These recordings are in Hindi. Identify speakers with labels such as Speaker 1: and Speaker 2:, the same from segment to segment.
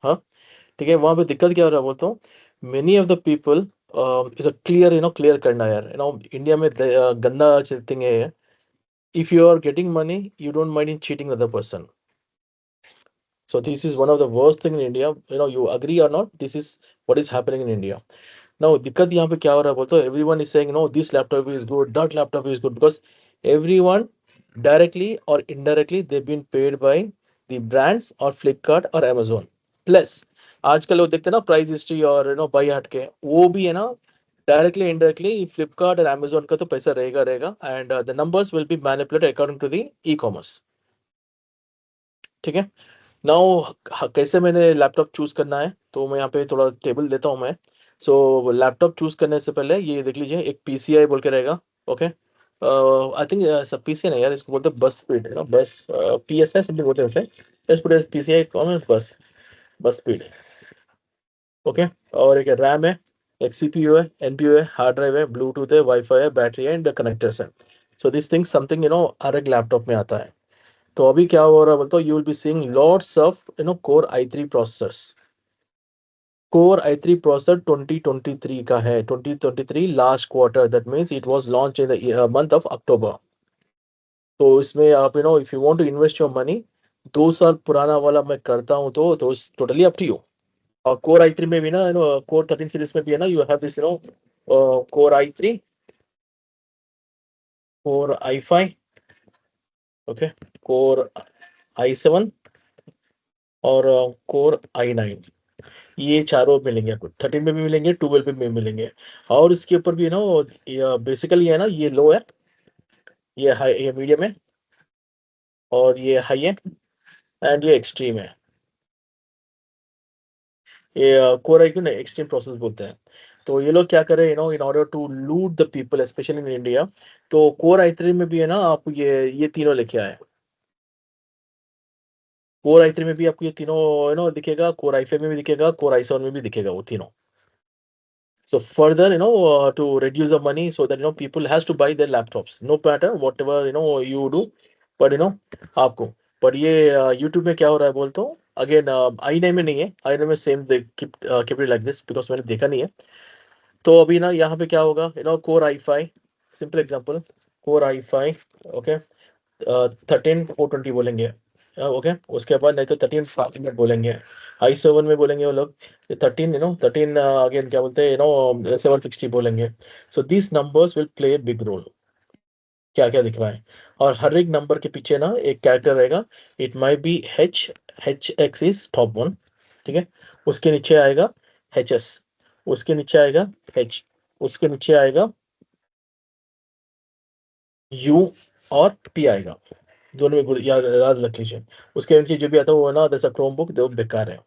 Speaker 1: हाँ ठीक है, वहां पे दिक्कत क्या हो रहा है बोलता हूँ, many of the people is a clear clear करना यार, इंडिया में गंदा थिंग है, if you are getting money you don't mind in cheating another person. So this is one of the worst thing in India, you agree or not, this is what is happening in India now. दिक्कत यहाँ पे क्या हो रहा है बोलते हो, everyone is saying no this laptop is good, that laptop is good, because everyone directly or indirectly they've been paid by the brands or Flipkart or Amazon. Plus आजकल लोग देखते हैं ना प्राइस हिस्ट्री और बाई हट के, वो भी है ना डायरेक्टली इनडायरेक्टली फ्लिपकार्ट और Amazon का तो पैसा रहेगा रहेगा, and the numbers will be manipulated according to the e commerce. ठीक है, नाउ कैसे मैंने लैपटॉप चूज करना है, तो मैं यहाँ पे थोड़ा टेबल देता हूँ मैं। सो लैपटॉप चूज करने से पहले ये देख लीजिए, एक पीसीआई बोल के रहेगा। ओके, आई थिंक सब पीसीआई नहीं यार, इसको बोलते हैं बस स्पीड है ना, बस पीएसआई समथिंग बोलते हैं उसे, let's put as PCI common bus, bus speed. Okay, और एक रैम है, एक सीपीयू है, एनपीयू है, हार्ड ड्राइव है, ब्लूटूथ है, वाईफाई है, बैटरी है एंड कनेक्टर्स है। सो दिस थिंग समथिंग हर एक लैपटॉप में आता है। तो अभी क्या हो रहा है बोलते हो, you will be seeing lots of core i3 processors. Core i3 processor 2023 का है, 2023 last quarter, that means it was launch in the month of October. तो इसमें आप if you want to invest your money, 2 साल पुराना वाला मैं करता हूँ तो टोटली अप टू यू। और कोर i3 में भी ना कोर 13 सीरीज में भी है ना, you have this core i3, core i5, okay, core i7 और कोर i9, ये चारों मिलेंगे आपको, 13 में भी मिलेंगे, 12 में भी मिलेंगे। और इसके ऊपर भी बेसिकली है ना, ये लो है, ये हाई, ये मीडियम है, और ये हाई है, एंड ये एक्सट्रीम है। ये कोर आई क्यू ना एक्सट्रीम प्रोसेस बोलते हैं। तो ये लोग क्या कर रहे हैं in order to loot the people specially in India. तो कोर i3 में भी है ना, आप ये तीनों लेके आए। कोर i3 में भी आपको ये तीनों दिखेगा, कोर i5 में भी दिखेगा, कोर i7 में भी दिखेगा वो तीनों। So further, to reduce the money, so that people has to buy their laptops, no matter whatever you do, but आपको, पर ये YouTube में क्या हो रहा है बोलते हो, अगेन i9 में नहीं है, i9 में same keep it like this because मैंने देखा नहीं है। तो अभी ना यहाँ पे क्या होगा, core i5, simple example, core i5, okay, 13 420 बोलेंगे, ओके, उसके बाद नहीं तो 13 500 बोलेंगे, i7 में बोलेंगे वो लोग 13, 13 अगेन क्या बोलते हैं 760 बोलेंगे। So this numbers will play big role, क्या क्या दिख रहा है, और हर एक नंबर के पीछे ना एक कैरेक्टर रहेगा। It might be H x is top one, ठीक है, उसके नीचे आएगा एच एस, उसके नीचे आएगा एच, उसके नीचे आएगा यू, और पी आएगा, दोनों में याद याद रख लीजिए। उसके नीचे जो भी आता है वो ना जैसा क्रोम बुक जो बेकार है।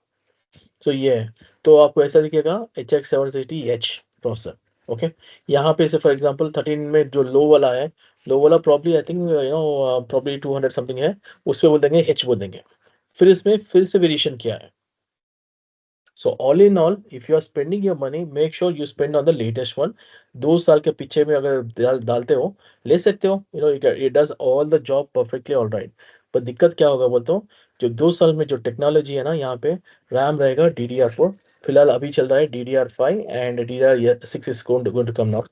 Speaker 1: तो ये है, तो आपको ऐसा दिखेगा HX760H प्रोसेसर। ओके, यहाँ पे से फॉर एग्जांपल 13 में जो लो वाला है, लो वाला probably I think probably 200 something है, उस पे बोल देंगे एच बोल देंगे। फिर इसमें फिर से वेरिएशन किया है। So all in all if you are spending your money, make sure you spend on the latest one. 2 साल के पीछे में अगर डालते हो, ले सकते हो, it does all the job perfectly all right. पर दिक्कत क्या होगा बोलते हो, जो 2 साल में जो टेक्नोलॉजी है ना, यहाँ पे रैम रहेगा DDR4, फिलहाल अभी चल रहा है DDR5 and DDR6 is going to come now.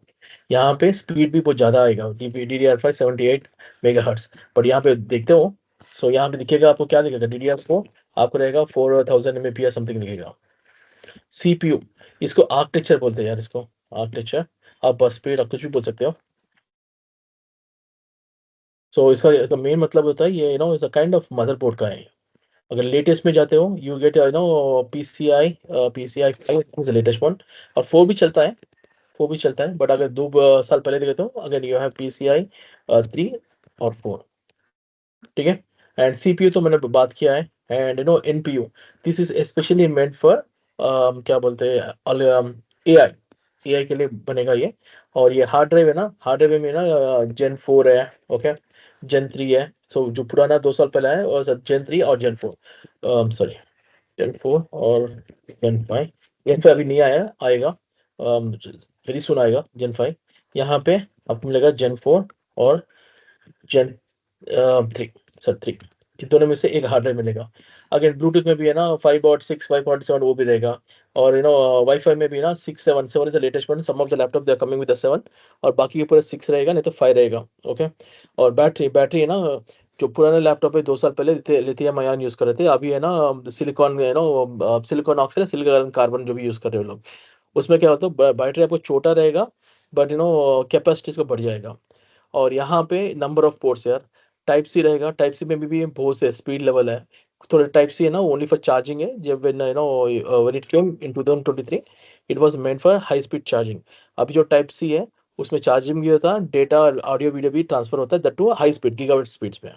Speaker 1: यहाँ पे स्पीड भी बहुत ज्यादा आएगा, DDR5 78 मेगाहर्ट्ज, बट यहाँ पे देखते हो, सो यहाँ पे दिखेगा आपको, क्या दिखेगा, DDR4 आपको रहेगा 4000 MAPS समथिंग दिखेगा। सीपीयू, इसको आर्किटेक्चर बोलते हैं यार, इसको आर्किटेक्चर, आप बस स्पीड आप कुछ भी बोल सकते हो। सो इसका मेन मतलब होता है ये is a kind of motherboard का है। अगर लेटेस्ट में जाते हो you get PCI 5 is latest one, और 4 भी चलता है, 4 भी चलता है, बट अगर 2 साल पहले देखे तो अगर यू हैव PCI 3 और 4, ठीक है। एंड सीपीयू तो मैंने बात किया है, and NPU, this is specially meant for क्या बोलते हैं एआई, एआई के लिए बनेगा ये। और ये हार्ड ड्राइव है ना, हार्ड ड्राइव में ना Gen 4 है, ओके, Gen 3 है। सो जो पुराना 2 साल पहले है, और Gen 3 और Gen 4, सॉरी, Gen 4 और Gen 5 अभी नहीं आया, आएगा वेरी सुन आएगा Gen 5। यहाँ पे आपको मिलेगा Gen 4 और Gen 3, सर 3, दोनों में से एक हार्ड ड्राइव मिलेगा। अगेन ब्लूटूथ में भी है ना 5.6 5.7 वो भी रहेगा। और वाईफाई में भी ना 6 7 is the latest one. Some of the laptop they are coming with the 7 और बाकी के पूरे 6 रहेगा, नहीं तो 5 रहेगा। ओके। और बैटरी है ना, जो पुराने लैपटॉप है 2 साल पहले लिथियम आयन यूज कर रहे थे, अभी है ना सिलिकॉन है ना, सिलिकॉन ऑक्साइड सिलिकॉन कार्बन जो भी यूज कर रहे हो लोग। उसमें क्या होता है, बैटरी आपको छोटा रहेगा बट कैपेसिटी इसका बढ़ जाएगा। और यहाँ पे नंबर ऑफ पोर्ट्स यार, टाइप सी रहेगा। टाइप सी में भी बहुत से स्पीड लेवल है। थोड़े टाइप सी है ना ओनली फॉर चार्जिंग है। जब when it came in 2023 it was meant for high speed charging. अभी जो टाइप सी है उसमें चार्जिंग भी होता है, डेटा ऑडियो वीडियो भी ट्रांसफर होता है, that to high speed gigabit speeds पे।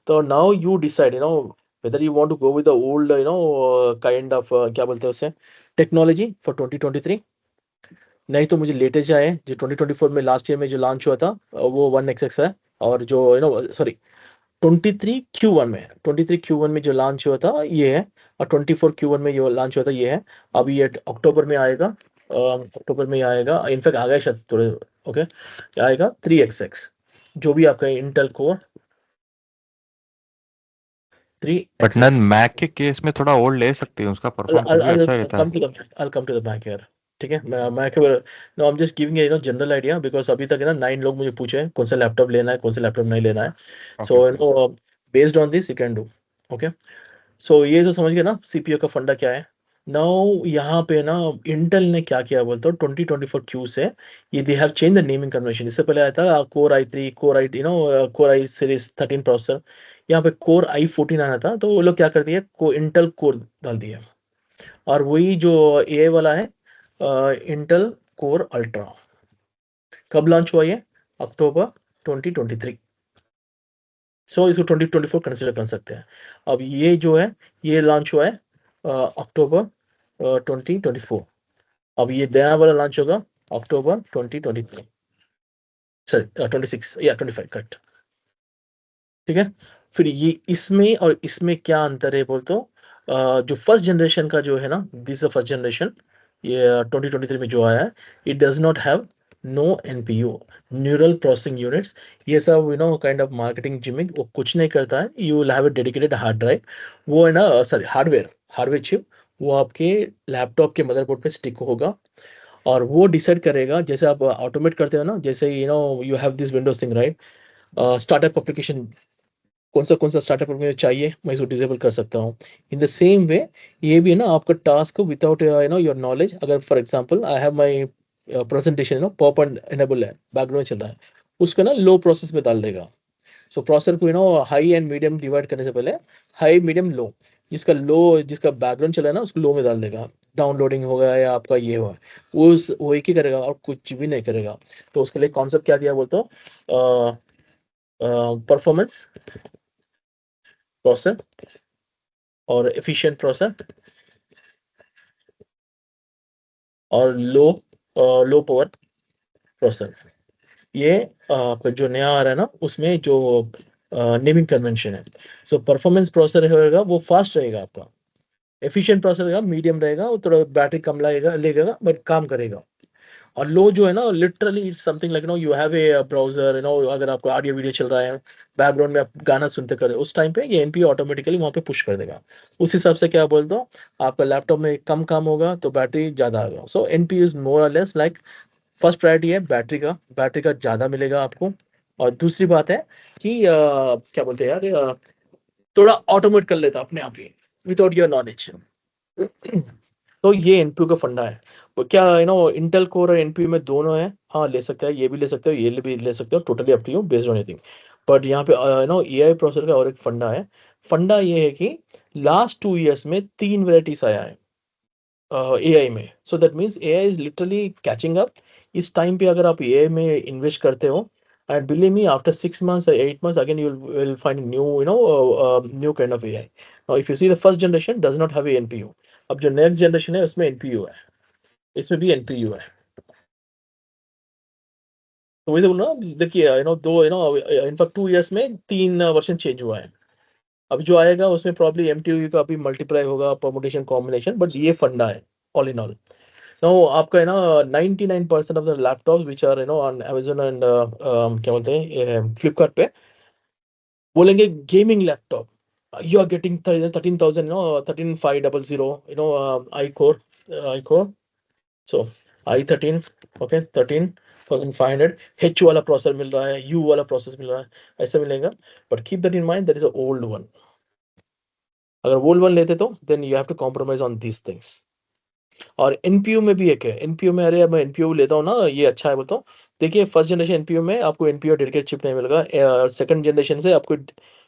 Speaker 1: तो now you decide whether you want to go with the old kind of क्या बोलते हैं उसे, टेक्नोलॉजी फॉर 2023, नहीं तो मुझे लेटेस्ट आए जो 2024 में लास्ट ईयर में जो लॉन्च हुआ था वो 1XX है। और जो सॉरी 23 Q1 में जो लॉन्च हुआ था ये है। और 24 Q1 में जो लॉन्च हुआ था ये है। अभी ये अक्टूबर में आएगा। अक्टूबर में आएगा, इनफैक्ट आ गया शायद थोड़े। ओके, आएगा 3XX, जो भी आपका Intel core
Speaker 2: but none
Speaker 1: 3XX।
Speaker 2: Mac के केस में थोड़ा ओल्ड ले सकते हैं, उसका परफॉर्म फिर भी अच्छा रहता है।
Speaker 1: I'll come to the back here। ठीक है, मैं no, I am just giving general idea because अभी तक है ना 9 लोग मुझे पूछे हैं कौन सा लैपटॉप लेना है, कौन सा लैपटॉप नहीं लेना है।
Speaker 2: Okay
Speaker 1: so
Speaker 2: okay.
Speaker 1: Based on this you can do. Okay. So ये तो समझ गए ना सीपीयू का फंडा क्या है। नाउ यहाँ पे ना इंटेल ने क्या किया बोलते हो 2024 क्यू से, ये they have change the naming convention. इससे पहले आया था core i3, core i series 13 processor. यहाँ पे कोर i14 आना था, तो वो लोग क्या कर दिए, इंटेल कोर डाल दिया। और वही जो ए वाला है इंटेल कोर अल्ट्रा। कब लॉन्च हुआ ये, अक्टूबर 2023। सो इसको 2024 कंसिडर कर सकते हैं। अब ये जो है ये लॉन्च हुआ है अक्टूबर 2024। अब ये नया वाला लॉन्च होगा अक्टूबर 2023, सॉरी 26 या 25, करेक्ट। ठीक है। फिर ये इसमें और इसमें क्या अंतर है बोल तो जो फर्स्ट जनरेशन का जो है ना, दिस फर्स्ट जनरेशन ये 2023 में जो आया है, it does not have no NPU, neural processing units. ये सब काइंड ऑफ मार्केटिंग जिमिंग, वो कुछ नहीं करता है। You will have a dedicated hard drive. वो है ना, सॉरी हार्डवेयर चिप, वो आपके लैपटॉप के मदरबोर्ड पे स्टिक होगा। और वो डिसाइड करेगा, जैसे आप ऑटोमेट करते हो ना, जैसे you have this Windows thing right, startup application कौन सा स्टार्टअप में चाहिए, मैं इसको डिसेबल कर सकता हूँ। इन द सेम वे ये भी है ना आपका टास्क विदाउट योर नॉलेज। अगर for example I have my presentation popup enable है, बैकग्राउंड चल रहा है, उसको ना लो प्रोसेस में डाल देगा। सो प्रोसेसर को हाई एंड मीडियम डिवाइड करने से पहले हाई मीडियम लो, जिसका बैकग्राउंड चला है ना उसको लो में डाल देगा। डाउनलोडिंग होगा या आपका ये हुआ, वो एक ही करेगा और कुछ भी नहीं करेगा। तो उसके लिए कॉन्सेप्ट क्या दिया बोलते हो, परफॉर्मेंस प्रोसेस और एफिशिएंट प्रोसेस और लो पावर प्रोसेस। ये आपका जो नया आ रहा है ना उसमें जो नेमिंग कन्वेंशन है। सो परफॉर्मेंस प्रोसेसर रहेगा वो फास्ट रहेगा आपका, एफिशिएंट प्रोसेसर रहेगा मीडियम रहेगा, वो थोड़ा बैटरी कम लेगा बट काम करेगा। और लो जो है ना literally it's something like you have a browser, अगर आपको ऑडियो वीडियो चल रहा है बैकग्राउंड में आप गाना सुनते कर उस टाइम पे ये एनपीयू ऑटोमेटिकली वहां पे पुश कर देगा। उस हिसाब से क्या बोल दो, आपका लैपटॉप में कम काम होगा तो बैटरी ज्यादा आएगा। सो एनपीयू इज मोर और लेस लाइक फर्स्ट प्रायोरिटी है बैटरी का ज्यादा मिलेगा आपको। और दूसरी बात है कि क्या बोलते हैं यार, थोड़ा ऑटोमेट कर लेता अपने आप ही विदाउट योर नॉलेज। तो ये एनपीयू का फंडा है। वो क्या इंटेल कोर और एनपीयू में दोनों है, हाँ ले सकते हैं, ये भी ले सकते हो ये भी ले सकते हो, totally up to you based on anything. But यहाँ पे एआई प्रोसेसर का और एक फंडा है। फंडा ये है कि लास्ट 2 इयर्स में 3 वेराइटीज आया है एआई में। So that means AI is literally catching up. इस टाइम पे अगर आप एआई में इन्वेस्ट करते हो, and believe me after 6 months or 8 months again you will find new new kind of AI। now if you see the first generation does not have a NPU। अब जो नेक्स्ट जनरेशन है उसमें एनपीयू है, इसमें भी एनपीयू है। तो वही तो बोल रहा हूँ, देखिए दो इनफैक्ट 2 इयर्स में 3 वर्जन चेंज हुआ है। अब जो आएगा उसमें प्रॉब्ली एमटीयू का भी मल्टीप्लाई होगा, परमुटेशन कॉम्बिनेशन, बट ये फंडा है ऑल इन ऑल। नो आपका 99% of the laptop which are on Amazon and क्या बोलते हैं फ्लिपकार्ट पे, बोलेंगे gaming laptop, you are getting 13,000, 13,500, i core, so i13, okay, 13,500, H वाला प्रोसेसर मिल रहा है, U वाला प्रोसेसर मिल रहा है, ऐसा मिलेगा. But keep that in mind, that is a old one. अगर ओल्ड वन लेते तो then you have to compromise on these things. और एनपीयू में भी एक है, एनपीयू में, अरे मैं एनपीयू लेता हूँ ना, ये अच्छा है बोलता हूँ. देखिए फर्स्ट जनरेशन एनपीयू में आपको एनपीयू डेडिकेटेड चिप नहीं मिलेगा, सेकंड जनरेशन से आपको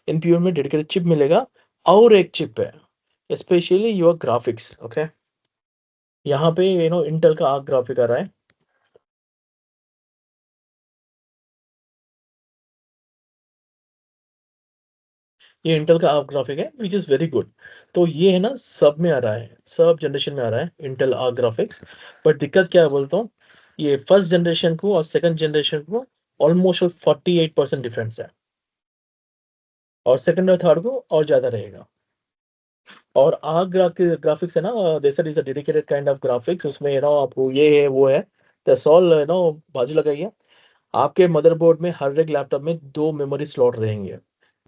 Speaker 1: एनपीयू में डेडिकेटेड चिप मिलेगा. और एक चिप है स्पेशली योर ग्राफिक्स, ओके. यहाँ पे इंटेल का आर्क ग्राफिक आ रहा है. ये इंटेल का आर्क ग्राफिक है विच इज वेरी गुड. तो ये है ना, सब में आ रहा है, सब जनरेशन में आ रहा है इंटेल आर्क ग्राफिक्स. बट दिक्कत क्या है बोलता हूँ, ये फर्स्ट जनरेशन को और सेकंड जनरेशन को ऑलमोस्ट 48% डिफरेंस है, और सेकंड और थर्ड को और ज्यादा रहेगा. और आर्क ग्राफिक्स है ना, this is a dedicated kind of graphics. उसमें आपको ये है वो है, दैट्स ऑल. बाजू लगाइए. आपके मदरबोर्ड में हर एक लैपटॉप में 2 मेमोरी स्लॉट रहेंगे.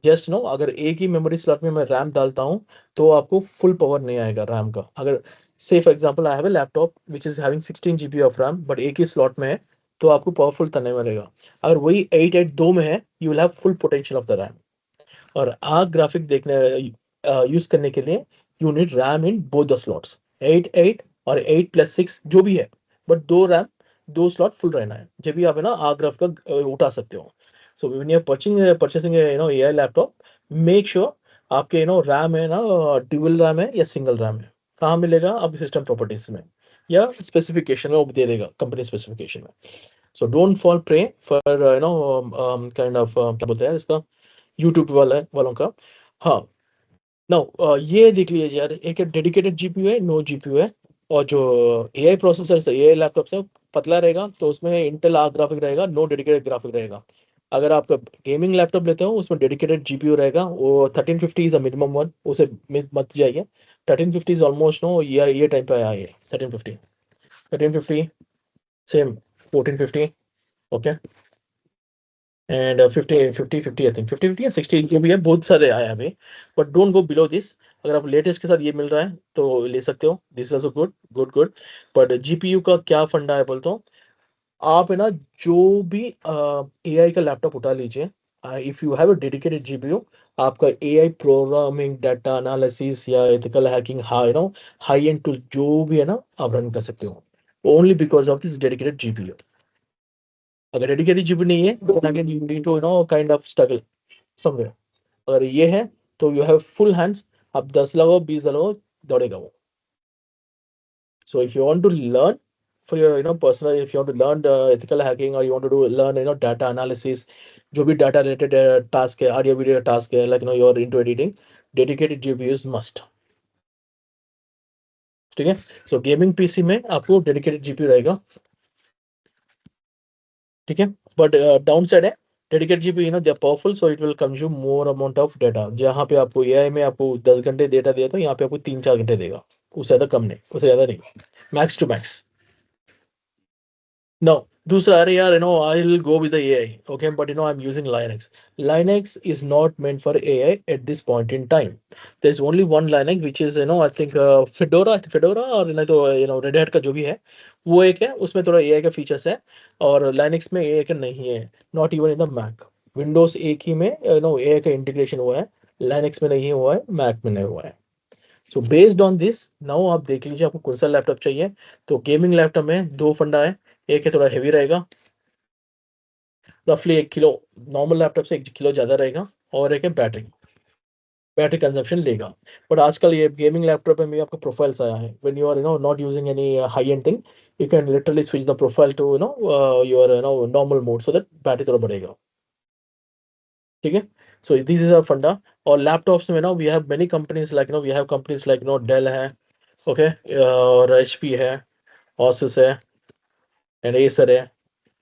Speaker 1: जस्ट अगर एक ही मेमोरी स्लॉट में मैं रैम डालता हूँ तो आपको फुल पावर नहीं आएगा रैम का. अगर से for example I have a laptop which is having 16 GB of RAM but एक ही स्लॉट में है, तो आपको पावरफुल तो नहीं मिलेगा. अगर वही 8 में है, you will have full potential of the RAM. और आर्क ग्राफिक देखने यूज करने के लिए you need RAM in both the slots, 8 और 8+6 जो भी है. बट 2 रैम, 2 स्लॉट फुल रहना है, जब भी आप है ना आर्क ग्राफिक का उठा सकते हो. So when you are purchasing AI laptop, make sure आपके रैम है ना, ड्यूअल रैम है या सिंगल रैम है. कहाँ मिलेगा? आपके सिस्टम प्रॉपर्टीज में या स्पेसिफिकेशन में वो दे देगा, कंपनी स्पेसिफिकेशन में. So don't fall prey for kind of क्या बोलते हैं इसका, यूट्यूब वालों का. हाँ. नाउ ये देख लीजिए यार, एक डेडिकेटेड जीपीयू है, नो जीपीयू है. और जो एआई प्रोसेसर है, एआई लैपटॉप से पतला रहेगा, तो उसमें इंटेल आर्क ग्राफिक रहेगा, नो डेडिकेटेड ग्राफिक रहेगा. अगर आप गेमिंग लैपटॉप लेते हो उसमें डेडिकेटेड जीपीयू रहेगा, वो 1350 इज अ मिनिमम वन, उसे मत जाइए. 1350 इज ऑलमोस्ट नो, ये टाइम पे आया है 1350. 1350 same 1450, okay. And 50 I think 50 या 60 जो भी है, बहुत सारे आए हैं अभी. But don't go below this. अगर आप लेटेस्ट के साथ ये मिल रहा है तो ले सकते हो, this is also good, good good. But GPU का क्या फंडा है बोलता हूँ, आप है ना, जो भी एआई का लैपटॉप उठा लीजिए, if you have a dedicated GPU, आपका एआई प्रोग्रामिंग, डाटा एनालिसिस या ethical hacking, high and tool जो भी है ना, आप रन कर सकते हो only because of this dedicated GPU. अगर डेडिकेटेड जीपीयू नहीं है, then again you need to kind of struggle somewhere. अगर ये है तो यू हैव फुल हैंड्स, आप 10 लगाओ, 20 लगाओ, दौड़ेगा वो. So if you want to learn for your personal, if you want to learn ethical hacking, or you want to learn data analysis, जो भी डाटा रिलेटेड टास्क है, ऑडियो वीडियो टास्क है, like you are into editing, dedicated GPU is must. ठीक है. सो गेमिंग पीसी में आपको डेडिकेटेड जीपीयू रहेगा. ठीक है. बट डाउन साइड है, dedicated GP they are powerful, so it will consume more amount of data. जहाँ पे आपको एआई में आपको 10 घंटे डेटा दिया तो यहाँ पे आपको 3-4 घंटे देगा, उससे ज्यादा कम नहीं, उससे ज्यादा नहीं, मैक्स टू मैक्स. नो. दूसरा, अरे यार I will go with the AI, okay, but I am using Linux. Linux is not meant for AI at this point in time. There's only one Linux which is I think Fedora और नहीं तो Red Hat का जो भी है वो एक है, उसमें थोड़ा AI का फीचर्स है. और Linux में AI का नहीं है, not even in the Mac. Windows एक ही में AI का इंटीग्रेशन हुआ है, Linux में नहीं हुआ है, मैक में नहीं हुआ है. So based on this, now आप देख लीजिए आपको कौन सा लैपटॉप चाहिए. तो गेमिंग लैपटॉप में 2 फंडा है. एक है थोड़ा हैवी रहेगा, रफली 1 किलो, नॉर्मल लैपटॉप से 1 किलो ज्यादा रहेगा. और एक है बैटरी, बैटरी कंजप्शन लेगा. बट आजकल ये गेमिंग लैपटॉप में भी आपका प्रोफाइल्स आया है, when you are not using any high end thing, you can literally switch the profile to your normal mode, so that battery थोड़ा बढ़ेगा. ठीक है. सो दिस इज अ फंडा. और लैपटॉप्स में ना we have many companies, like we have companies like Dell है, ओके, और एचपी है, Asus है, एंड एसर है.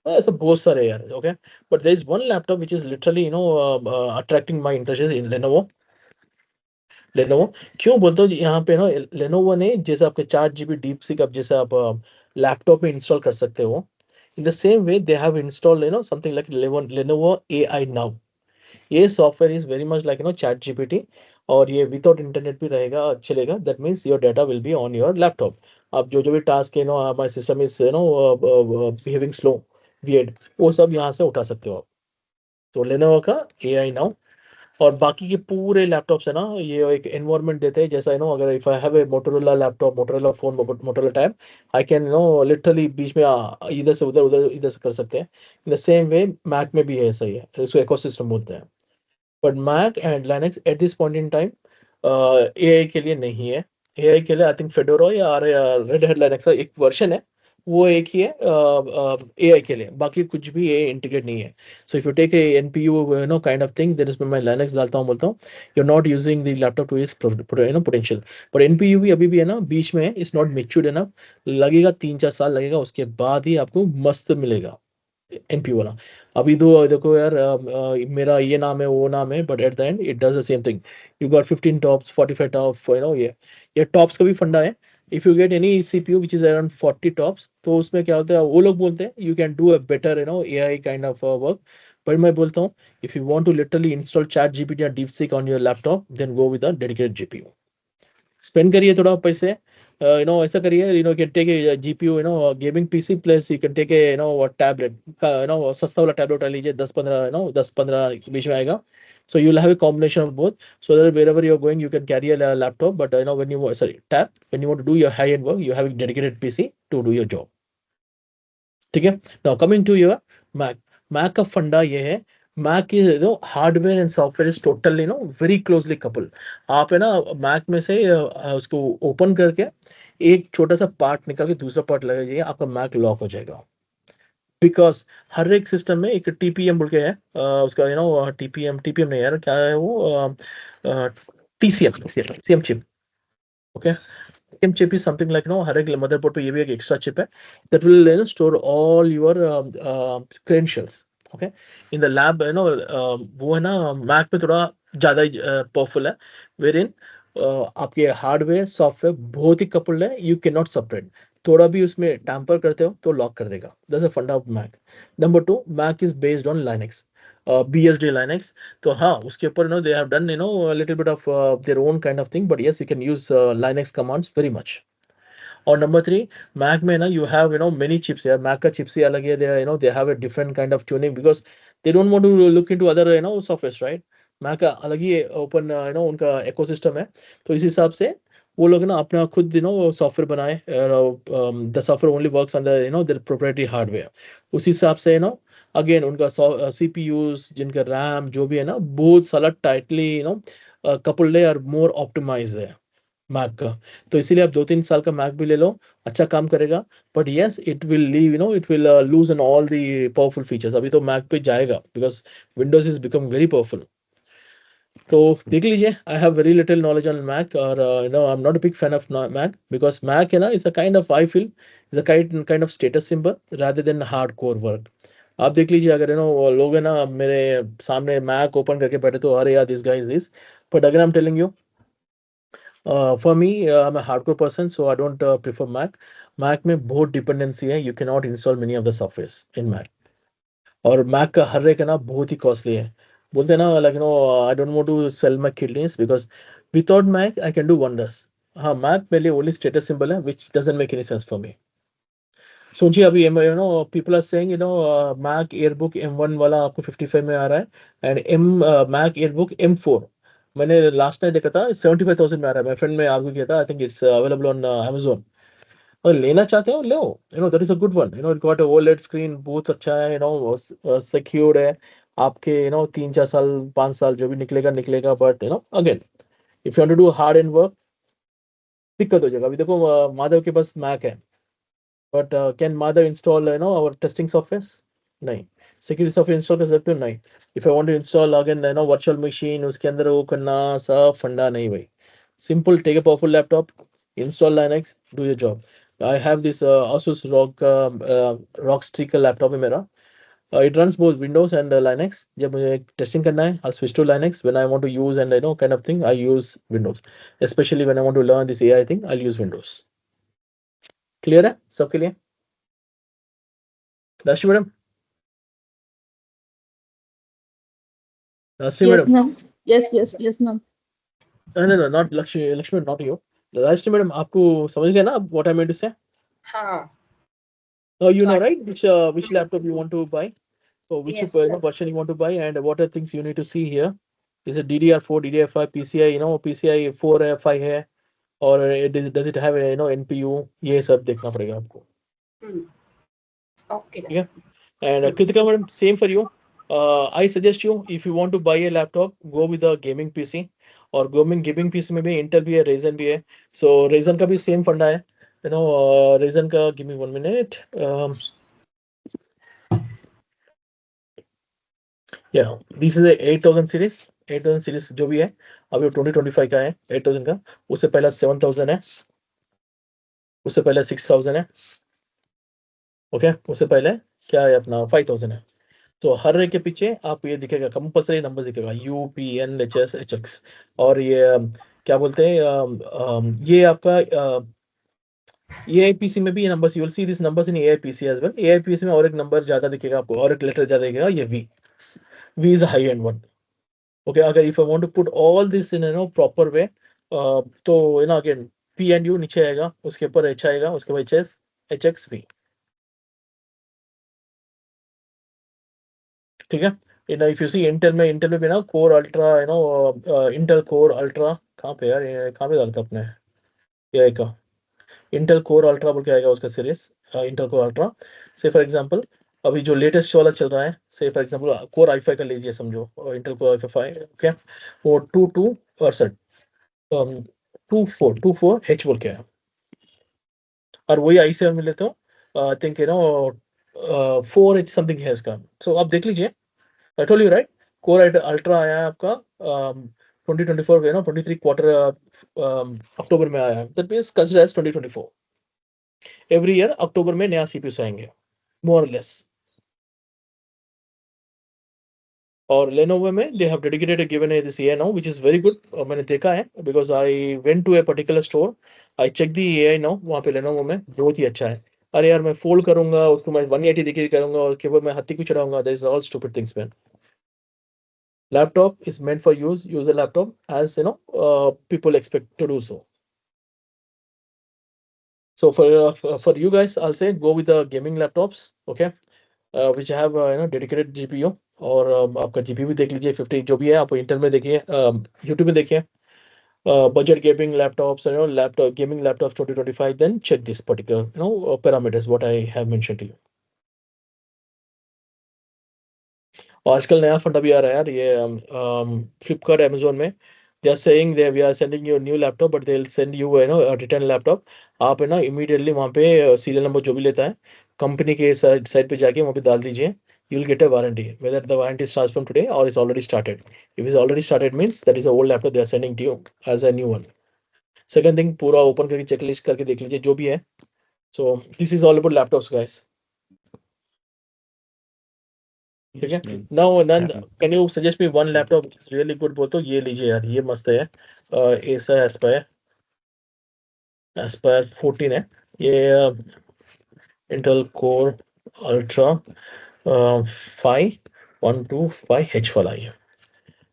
Speaker 1: ऐसा बहुत सारे यार, okay. But there is one laptop which is literally attracting my interest in Lenovo. Lenovo क्यों बोलते हो यहाँ पे ना, लेनोवो ने जैसे आपके 4 GB डीप सीक अब जैसे आप लैपटॉप में इंस्टॉल कर सकते हो, in the same way they have installed something like Lenovo AI now. ये software is very much like ChatGPT, और ये विदाउट इंटरनेट भी रहेगा, चलेगा। That means your data will be on your laptop. आप जो जो भी टास्क है my system is behaving slow, weird, वो सब यहाँ से उठा सकते हो आप। तो लेनोवो का AI नाउ। और बाकी के पूरे लैपटॉप्स है ना, ये एक एनवायरनमेंट देते हैं, जैसा अगर if I have a Motorola laptop, Motorola phone, Motorola tab, I can literally बीच में इधर से उधर, उधर इधर से कर सकते हैं। In the same way Mac में भी है, ऐसा ही है, इसको इकोसिस्टम बोलते हैं। But Mac and Linux at this point in time AI के लिए नहीं है। AI के लिए आई थिंक फेडोरा या रेड हेड लाइनक्स का एक वर्जन है, वो एक ही है AI के लिए, बाकी कुछ भी AI इंटीग्रेट नहीं है। So if you take a NPU kind of thing, there is मैं लाइनक्स डालता हूँ, बोलता हूँ you are not using the laptop to its potential. पर NPU भी अभी भी है ना, बीच में है, इज नॉट मेच्योर्ड एनफ। लगेगा 3-4 साल लगेगा, उसके बाद ही आपको मस्त मिलेगा NPU वाला। अभी तो देखो यार, मेरा ये नाम है, वो नाम है, but at the end it does the same thing. You got 15 TOPS, 45 TOP, ये टॉप्स का भी फंडा है। If you get any CPU which is around 40 TOPS, तो उसमें क्या होता है, वो लोग बोलते हैं you can do a better AI kind of work. पर मैं बोलता हूँ, if you want to literally install ChatGPT या DeepSeek on your laptop, then go with a dedicated GPU। Spend करिए थोड़ा पैसे, ऐसा करिए, can take a GPU, gaming PC, plus you can take a tablet का, सस्ता वाला टैबलेट उठा लीजिए, 10-15, 10-15 के बीच में आएगा। So you'll have a combination of both, so that wherever you're going, you can carry a laptop, but when you sorry tab, when you want to do your high end work, you have a dedicated PC to do your job. ठीक है। Now coming to your Mac. Mac का फंडा ये है, मैक की hardware and software is totally very closely couple. आप है ना, मैक में से उसको ओपन करके एक छोटा सा पार्ट निकाल के दूसरा पार्ट लगा जाइए, आपका मैक लॉक हो जाएगा। बिकॉज हर एक सिस्टम में एक TPM बोल के है, उसका TPM नहीं यार, क्या है वो, TCM chip. Okay, TCM chip is something like हर एक मदरबोर्ड पे ये भी एक एक्स्ट्रा चिप है, that will store all your credentials. Okay, in the lab वो है ना, मैक पे थोड़ा ज्यादा पावरफुल है, वेर इन आपके हार्डवेयर सॉफ्टवेयर बहुत ही कपल्ड है, यू कैन नॉट सेपरेट। थोड़ा भी उसमें टैम्पर करते हो तो लॉक कर देगा। दैट्स अ फंडा of Mac. Number 2, Mac is based on Linux, BSD Linux. तो हाँ, उसके ऊपर they have done little bit of their own kind of thing, but yes you can use Linux commands very much. और नंबर 3, मैक में ना यू हैव मेनी चिप्स यार, मैक का चिप्स ही अलग है, they have a different kind of tuning, because they don't want to look into other software, right. Mac का अलग ही ओपन उनका इकोसिस्टम है। तो इस हिसाब से वो लोग ना अपना खुद सॉफ्टवेयर बनाए, the software only works on the their proprietary hardware. उस हिसाब से अगेन उनका CPUs, जिनका रैम जो भी है ना, बहुत सारा टाइटली कपल्ड है और मोर ऑप्टिमाइज है मैक का। तो इसीलिए आप 2-3 साल का मैक भी ले लो, अच्छा काम करेगा। But yes, it will leave it will lose in all the powerful features. अभी तो मैक पे जाएगा, because Windows is become very powerful. तो देख लीजिए, I have very little knowledge on Mac, और I am not a big fan of Mac, because Mac है ना, is a kind of, I feel is a kind of status symbol rather than hardcore work. आप देख लीजिए, अगर वो लोग है ना मेरे सामने मैक ओपन करके बैठे, तो अरे यार, this guy is this. But अगर I am telling you, for me, I'm a hardcore person, so I don't prefer Mac. Mac में बहुत डिपेंडेंसी है, you cannot install many of the softwares in Mac. और Mac का हर एक है ना बहुत ही कॉस्टली है। बोलते हैं ना, like I don't want to sell my kidneys because without Mac I can do wonders. हाँ, Mac मेरे लिए only status symbol है, which doesn't make any sense for me. सोचिए अभी people are saying Mac Airbook M1 वाला आपको 55 में आ रहा है, एंड Mac Airbook M4 मैंने लास्ट नाइट देखा था 75,000 में आ रहा है। मेरे फ्रेंड ने आर्ग्यू किया था, I think it's available on Amazon। अगर लेना चाहते हो लो, that is a good one, it got a OLED screen, बहुत अच्छा है, सिक्योर्ड है। आपके 3-4 साल, 5 साल जो भी निकलेगा निकलेगा, but again if you want to do hard and work, दिक्कत हो जाएगा। अभी देखो, माधव के पास मैक है, but can Madhav install our testing software? नहीं। सिक्योरिटी सॉफ्टवेयर इंस्टॉल कर सकते हो? नहीं। If I want to install again virtual machine, उसके अंदर वो करना सब फंडा नहीं भाई। Simple, take a powerful laptop, install Linux, do your job. I have this Asus ROG Strix का लैपटॉप है मेरा। It runs both Windows and Linux. जब मुझे टेस्टिंग करना है, I'll switch to Linux. When I want to use and kind of thing, I use Windows. Especially when I want to learn this AI thing, I'll use Windows. Clear है सबके लिए? राशि madam? Rajashri
Speaker 3: Yes,
Speaker 1: madam.
Speaker 3: ma'am. Yes, ma'am.
Speaker 1: No, not Lakshmi, not you. Rajashri madam, आपको समझ गया ना what I meant to say?
Speaker 4: हाँ,
Speaker 1: Now you know,
Speaker 4: got
Speaker 1: right? Which laptop you want to buy, or which
Speaker 4: yes,
Speaker 1: version you want to buy, and what are things you need to see here. Is it DDR4, DDR5, PCI? PCI 4 है, 5 है, or does it have a NPU? ये सब देखना पड़ेगा आपको.
Speaker 4: okay.
Speaker 1: Yeah. And Kritika madam, same for you. I suggest you, if you want to buy a laptop, go with a gaming PC, और gaming PC में भी Intel भी है, Ryzen भी है. So Ryzen का भी same फंडा है. Ryzen का, give me 1 minute. Yeah, this is a 8000 series. 8000 series जो भी है, अभी 2025 का है 8000 का. उससे पहला 7000 है, उससे पहले 6000 है. ओके, उससे पहले क्या है अपना 5000 है. तो हर एक के पीछे आपको ये दिखेगा, कंपल्सरी नंबर दिखेगा, UPN HX. और ये क्या बोलते हैं, ये आपका AIPC में भी ये number, you will see this numbers in AIPC as well. AIPC में और एक नंबर ज्यादा दिखेगा आपको, और एक लेटर ज्यादा दिखेगा, ये V is high end one. Okay, अगर if I want to put all this in proper way, तो अगेन P एंड U नीचे आएगा, उसके ऊपर H आएगा, उसके बाद HX V. ठीक है. इफ यू सी इंटेल में भी ना core ultra, Intel core ultra कहाँ पे यार, कहाँ पे डालता अपने ये का इंटेल कोर अल्ट्रा बोल के आएगा उसका सीरीज, इंटेल कोर अल्ट्रा. से फॉर एग्जांपल अभी जो लेटेस्ट वाला चल रहा है, से फॉर एग्जांपल कोर i5 का लीजिए, समझो इंटेल कोर i5. ओके, वो 22 और सर 24 H बोल के है, और वही i7 में लेते हो, आई थिंक 4H समथिंग है इसका. सो आप देख लीजिए. I told you right, Core Ultra आया है आपका 2024 के 23 क्वार्टर अक्टूबर में आया है. That means consider as 2024. Every year अक्टूबर में नया CPUs आएंगे, more or less. और Lenovo में they have dedicated given this AI now, which is very good. मैंने देखा है because I went to a particular store, I checked the AI now. वहाँ पे Lenovo में बहुत ही अच्छा है. अरे यार, मैं फोल्ड करूंगा उसको, मैं 180 डिग्री करूंगा, उसके ऊपर मैं हत्ती को चढ़ाऊंगा. That is all stupid things, man. Laptop is meant for use a laptop as people expect to do so. So for you guys, I'll say go with the gaming laptops, okay, which have dedicated GPU. और आपका GPU भी देख लीजिए, 50 जो भी है आप इंटेल में देखिए, YouTube में देखिए, budget gaming laptops, laptop gaming laptops 2025. Then check this particular parameters what I have mentioned to you. आजकल नया फंडा भी आ रहा है यार, ये फ्लिपकार्ट अमेजोन में they are saying that we are sending you a new laptop, but they'll send you a return laptop. आप immediately वहाँ पे सीरियल नंबर जो भी लेता है कंपनी के साइट पे जाके वहाँ पे डाल दीजिए. You will get a warranty, whether the warranty starts from today or it's already started. If it's already started means that is a old laptop they are sending to you as a new one. Second thing, पूरा ओपन करके चेकलिस्ट करके देख लीजिए जो भी है. So this is all about laptops, guys. ठीक है. Now Nand, can you suggest me one laptop which is really good? बोल तो ये लीजिए यार, ये मस्त है. Acer Aspire 14 है ये, Intel Core Ultra 5125H वाला है.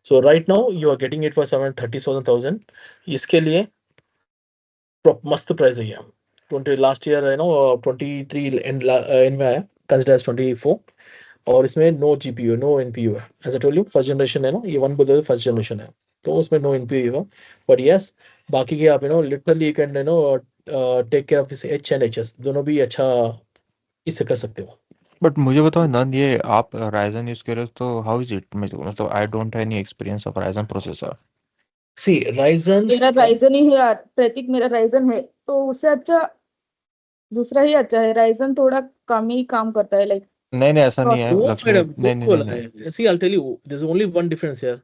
Speaker 1: So right now you are getting it for 730,000. इसके लिए मस्त प्राइस है ये. 20 लास्ट ईयर 23 एंड में आया, कंसिडर एज 24. और इसमें नो GPU नो NPU है. As I told you first generation है ना, ये वन बोलते फर्स्ट जनरेशन है, तो उसमें नो NPU है. बट यस, बाकी के आप literally you can take care of this H and HS दोनों भी अच्छा इससे कर सकते हो.
Speaker 2: बट मुझे बताओ नंद, ये आप राइजन यूज कर रहे हो तो हाउ इज इट? मतलब I don't have any experience of Ryzen processor.
Speaker 1: See Ryzen,
Speaker 3: मेरा राइजन ही है यार प्रतीक, मेरा राइजन है, तो उससे अच्छा दूसरा ही अच्छा है. राइजन थोड़ा कम ही काम करता है, लाइक
Speaker 2: नहीं ऐसा नहीं है
Speaker 1: no
Speaker 2: लक्ष्मी,
Speaker 1: madam,
Speaker 2: नहीं.
Speaker 1: see I'll tell you, there's only one difference here.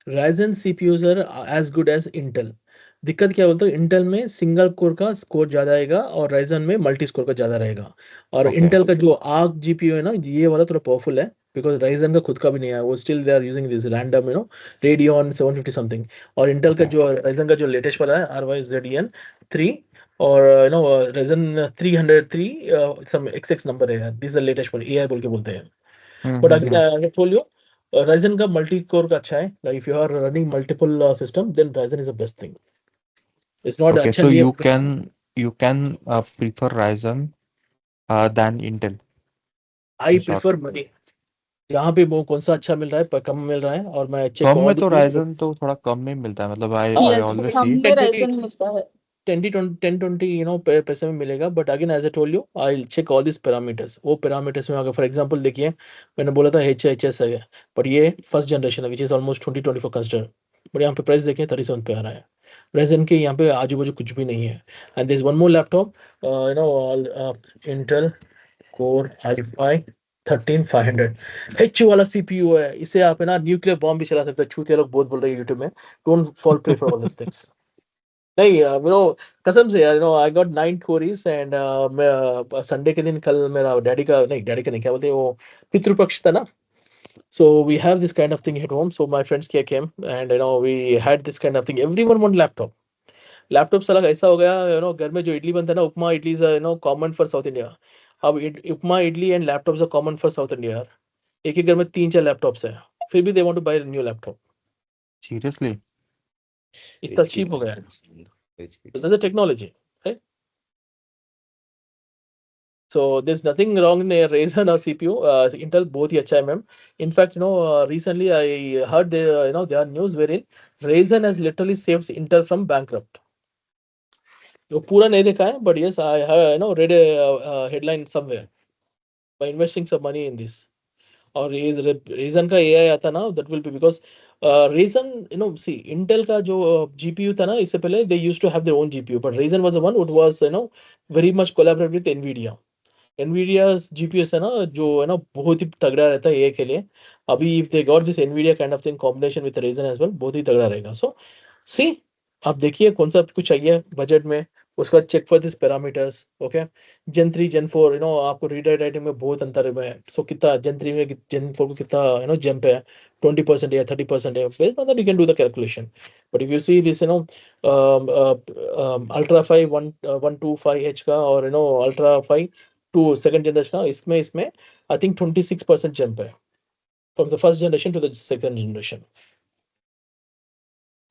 Speaker 1: Ryzen CPUs are as good as Intel. दिक्कत क्या बोलते हो, इंटेल में सिंगल कोर का स्कोर ज्यादा आएगा और राइजन में मल्टी स्कोर का ज्यादा रहेगा. और
Speaker 2: Okay.
Speaker 1: इंटेल का जो आर्क GPU है ना, ये वाला थोड़ा पावरफुल है, बिकॉज राइजन का खुद का भी नहीं है, वो still they are using this random Radeon 750 something. और इंटेल का जो राइजन का जो लेटेस्ट वाला है RYZN 3 और राइजन 303 सम XX नंबर है. This is the latest one, AI बोल के बोलते हैं. But again I told you, Ryzen का मल्टी कोर का अच्छा है. Like if you are running multiple system, then Ryzen is the best thing. It's not
Speaker 2: Okay,
Speaker 1: अच्छा
Speaker 2: so
Speaker 1: नहीं
Speaker 2: you
Speaker 1: है.
Speaker 2: can prefer Ryzen than Intel.
Speaker 1: I
Speaker 2: in short.
Speaker 1: prefer money. यहाँ पे वो कौन सा अच्छा मिल रहा है, पर कम मिल रहा है, और मैं चेक
Speaker 2: कम
Speaker 1: ऑल
Speaker 2: में
Speaker 1: दिस.
Speaker 2: तो Ryzen तो थोड़ा कम में मिलता है, मतलब I
Speaker 1: हाँ,
Speaker 3: यस,
Speaker 2: always
Speaker 3: हम
Speaker 2: see.
Speaker 3: में राइजन मिलता है.
Speaker 1: 10-20 पैसे में मिलेगा. But again as I told you, I check all this parameters. वो पैरामीटर्स में अगर फॉर एग्जांपल देखिए, मैंने बोला था HHS है, बट ये फर्स्ट जनरेशन है which is almost 2024 consider. But यहाँ पे प्राइस देखें 37 पे आ रहा है. रेजन के यहाँ पे आजू बाजू कुछ भी नहीं है. And this one more laptop, Intel core i5 13500 H वाला सीपीयू है. इसे आप है ना न्यूक्लियर बॉम्ब भी चला सकते हैं. छूतिया लोग बहुत बोल रहे हैं यूट्यूब में. Don't fall prey for all this things. नहीं, कसम से यार, आई गॉट 9 कोरीज. एंड मैं संडे के दिन, कल मेरा डैडी का नहीं, क्या बोलते हैं वो, पितृपक्ष था ना. So we have this kind of thing at home. So my friends here came, and we had this kind of thing. Everyone want laptop. Laptop साला ऐसा हो गया, घर में जो इडली बनता है ना, upma idli is common for South India. अब upma idli and laptops are common for South India यार. एक ही घर में 3-4 लैपटॉप्स है, फिर भी they want to buy new laptop.
Speaker 2: Seriously?
Speaker 1: इतना चीप हो गया है. That's the technology, right? So there's nothing wrong in a Ryzen or CPU. Intel both ही अच्छा है ma'am. In fact, recently I heard there are news wherein Ryzen has literally saved Intel from bankrupt. वो पूरा नहीं देखा है, but yes, I have read a headline somewhere by investing some money in this. और रीजन का AI आता ना, that will be because Ryzen, see, Intel का जो GPU था ना, इससे पहले they used to have their own GPU, but Ryzen was the one who was very much collaborate with NVIDIA. NVIDIA's GPUs है ना, जो है ना बहुत ही तगड़ा रहता है AI के लिए. अभी if they got this NVIDIA kind of thing combination with Ryzen as well, बहुत ही तगड़ा रहेगा. So see, आप देखिए कौन सा कुछ चाहिए बजट में, उसका check for this parameters. Okay, Gen 3 Gen 4, आपको रीड राइटिंग में बहुत अंतर है. सो कितना Gen 3 में Gen 4 को कितना जंप है, 20% या 30% है, फिर मतलब you can do the calculation. But if you see this ultra 5 125H का, और अल्ट्रा 5 टू सेकंड जनरेशन का, इसमें आई थिंक 26% जंप है from the first generation to the second generation.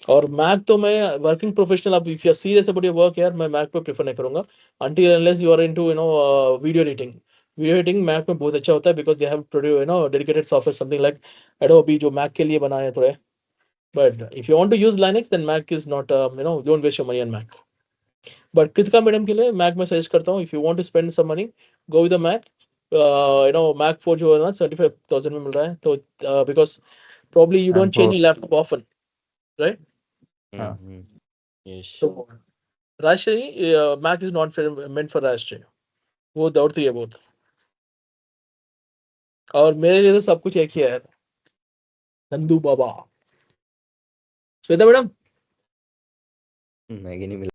Speaker 1: और मैक तो मैं वर्किंग प्रोफेशनल, अब if you are serious about your work यार, मैं मैक पे प्रेफर नहीं करूंगा until unless you are into video editing. Mac में बहुत अच्छा होता है because they have produce dedicated software something like Adobe, जो मैक के लिए बनाए हैं थोड़े. But if you want to use Linux, then Mac is not, don't waste your money on Mac. But Kritika madam के लिए मैक मैं सजेस्ट करता हूँ. If you want to spend some money, go with the Mac. Mac 4 जो है ना 35,000 में मिल रहा है, तो because probably you don't
Speaker 2: And
Speaker 1: change your laptop often, right?
Speaker 4: Yes.
Speaker 1: So Rashri, Mac is not meant for Rashri. वो दौड़ती है बहुत. और मेरे लिए तो सब कुछ एक ही है यार. नंदू बाबा. श्वेता मैडम,
Speaker 4: मैगी नहीं मिला.